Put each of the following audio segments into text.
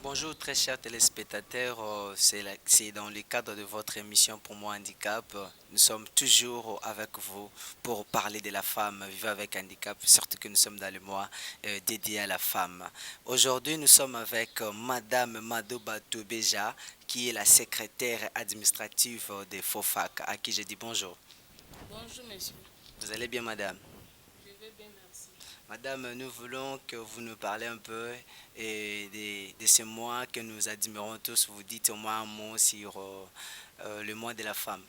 Bonjour très chers téléspectateurs, c'est dans le cadre de votre émission Pour moi handicap. Nous sommes toujours avec vous pour parler de la femme vivant avec handicap, surtout que nous sommes dans le mois dédié à la femme. Aujourd'hui, nous sommes avec Madame Madouba Toubeja, qui est la secrétaire administrative de FOFAC, à qui je dis bonjour. Bonjour monsieur, Vous allez bien, Madame? je vais bien merci. Madame, nous voulons que vous nous parlez un peu de ce mois que nous admirons tous. Vous dites au moins un mot sur le mois de la femme.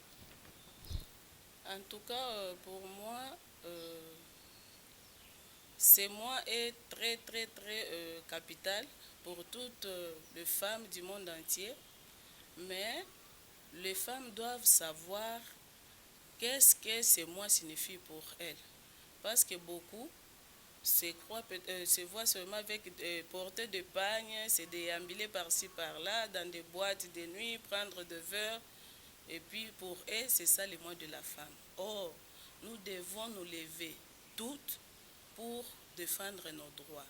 En tout cas, pour moi, ce mois est très capital pour toutes les femmes du monde entier. Mais les femmes doivent savoir qu'est-ce que ce mois signifie pour elles. Parce que beaucoup se voient seulement avec porter de pagnes, se déambuler par-ci par-là, dans des boîtes de nuit, prendre de verres. Et puis pour eux, c'est ça le mois de la femme. Or, nous devons nous lever toutes pour défendre nos droits.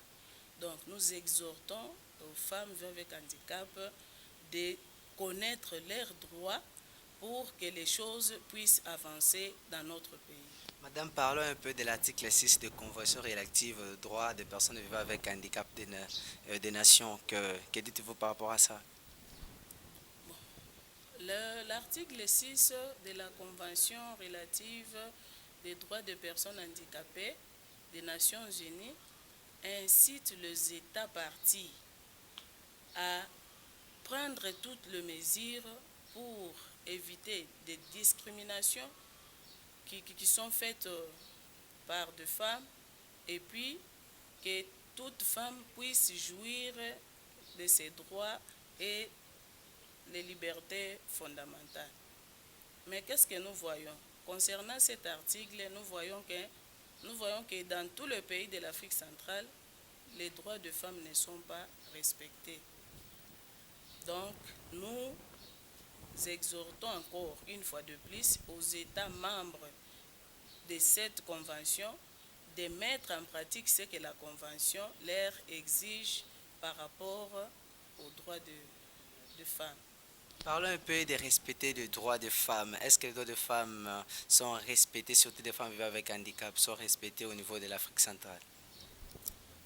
Donc nous exhortons aux femmes vivant avec handicap de connaître leurs droits pour que les choses puissent avancer dans notre pays. Madame, parlons un peu de l'article 6 de Convention relative aux droits des personnes vivant avec handicap des nations. Que dites-vous par rapport à ça? Bon. L'article 6 de la Convention relative des droits des personnes handicapées des Nations Unies incite les États partis à prendre toutes les mesures pour éviter des discriminations qui sont faites par des femmes et puis que toute femme puisse jouir de ses droits et les libertés fondamentales. Mais qu'est-ce que nous voyons? Concernant cet article, nous voyons que dans tous les pays de l'Afrique centrale, les droits de femmes ne sont pas respectés. Donc, nous exhortons encore une fois de plus aux États membres de cette convention de mettre en pratique ce que la convention leur exige par rapport aux droits de femmes. Parlons un peu de respecter les droits des femmes. Est-ce que les droits des femmes sont respectés, surtout des femmes vivant avec handicap, sont respectés au niveau de l'Afrique centrale?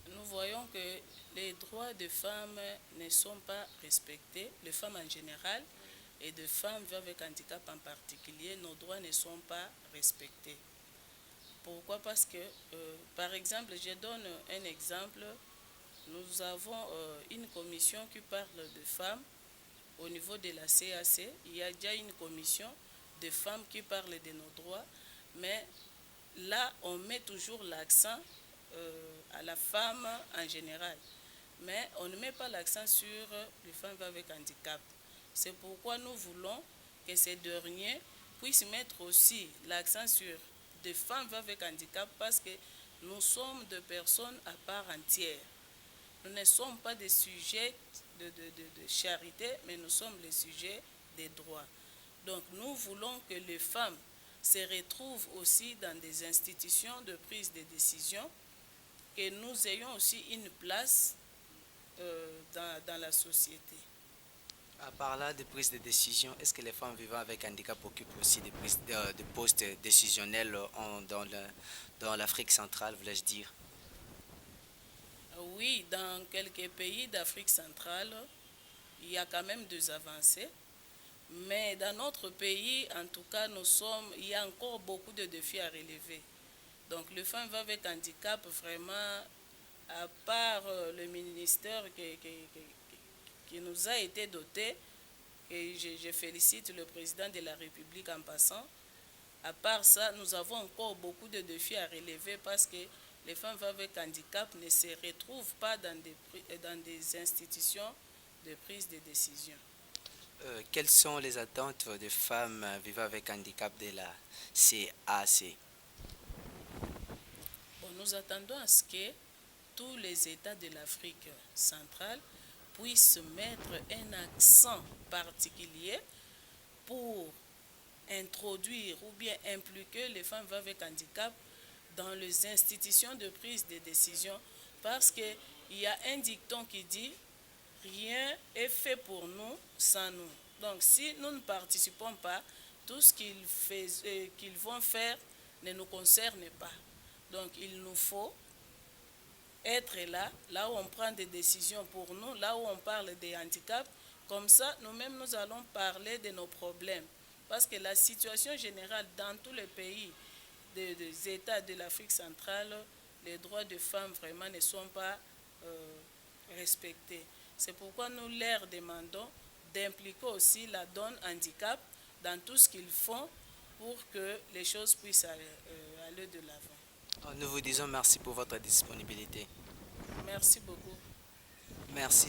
Nous voyons que les droits des femmes ne sont pas respectés, les femmes en général, et de femmes avec handicap en particulier, nos droits ne sont pas respectés. Pourquoi? Parce que, par exemple, je donne un exemple, nous avons une commission qui parle de femmes au niveau de la CAC. Il y a déjà une commission de femmes qui parle de nos droits, mais là, on met toujours l'accent à la femme en général. Mais on ne met pas l'accent sur les femmes avec handicap. C'est pourquoi nous voulons que ces derniers puissent mettre aussi l'accent sur des femmes avec handicap parce que nous sommes des personnes à part entière. Nous ne sommes pas des sujets de charité, mais nous sommes les sujets des droits. Donc nous voulons que les femmes se retrouvent aussi dans des institutions de prise de décision, que nous ayons aussi une place dans la société. À part là, de prise de décision, est-ce que les femmes vivant avec handicap occupent aussi des postes décisionnels dans l'Afrique centrale, voulais-je dire? Oui, dans quelques pays d'Afrique centrale, il y a quand même des avancées. Mais dans notre pays, en tout cas, il y a encore beaucoup de défis à relever. Donc, les femmes avec handicap, vraiment, à part le ministère qui nous a été doté, et je félicite le président de la République en passant, à part ça, nous avons encore beaucoup de défis à relever parce que les femmes avec handicap ne se retrouvent pas dans des institutions de prise de décision. Quelles sont les attentes des femmes vivant avec handicap de la CAC? Bon, nous attendons à ce que tous les États de l'Afrique centrale puissent mettre un accent particulier pour introduire ou bien impliquer les femmes avec handicap dans les institutions de prise de décision parce qu'il y a un dicton qui dit rien est fait pour nous sans nous. Donc si nous ne participons pas, tout ce qu'ils vont faire ne nous concerne pas. Donc il nous faut être là où on prend des décisions pour nous, là où on parle des handicaps. Comme ça, nous-mêmes, nous allons parler de nos problèmes. Parce que la situation générale dans tous les pays des États de l'Afrique centrale, les droits des femmes vraiment ne sont pas respectés. C'est pourquoi nous leur demandons d'impliquer aussi la donne handicap dans tout ce qu'ils font pour que les choses puissent aller de l'avant. Nous vous disons merci pour votre disponibilité. Merci beaucoup. Merci.